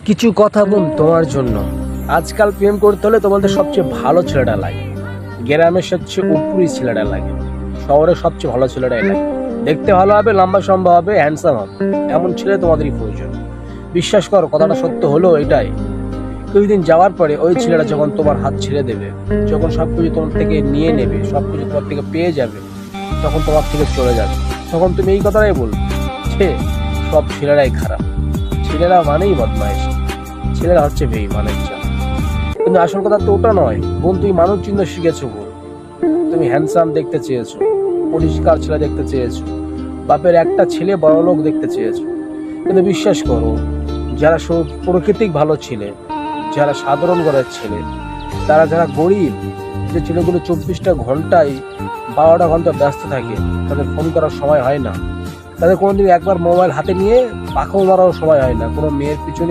কিছু কথা বোন তোমার জন্য। আজকাল প্রেম করতে হলে তোমাদের সবচেয়ে ভালো ছেলেটা লাগে, গ্রামের সবচেয়ে উপরি ছেলেটা লাগে, শহরের সবচেয়ে ভালো ছেলেটাই লাগে। দেখতে ভালো হবে, লম্বা সম্ভব হবে, হ্যান্ডসাম হবে, এমন ছেলে তোমাদেরই প্রয়োজন। বিশ্বাস করো, কথাটা সত্য হলো এটাই। কিছুদিন যাওয়ার পরে ওই ছেলেটা যখন তোমার হাত ছেড়ে দেবে, যখন সবকিছু তোমার থেকে নিয়ে নেবে, সবকিছু তোমার থেকে পেয়ে যাবে, তখন তোমার থেকে চলে যাবে, তখন তুমি এই কথাটাই বলবে যে সব ছেলেরাই খারাপ, ছেলেরা মানেই বদমাইশ, ছেলেরা হচ্ছে বেঈমানের জাত। কিন্তু আসল কথা তো ওটা নয় বোন, তুমি মানুষ চিহ্ন শিখেছো বোন। তুমি হ্যান্ডসাম দেখতে চেয়েছো, পরিষ্কার ছেলে দেখতে চেয়েছো, বাপের একটা ছেলে বড়লোক দেখতে চেয়েছো। কিন্তু বিশ্বাস করো, যারা সব প্রকৃতিক ভালো ছেলে, যারা সাধারণ ঘরের ছেলে, যারা গরিব, যে ছেলেগুলো 24টা ঘন্টায় 12টা ঘন্টা ব্যস্ত থাকে, তাদের ফোন করার সময় হয় না, তাদের কোনোদিন একবার মোবাইল হাতে নিয়ে পাখাও মারার সময় হয় না, কোনো মেয়ের পিছনে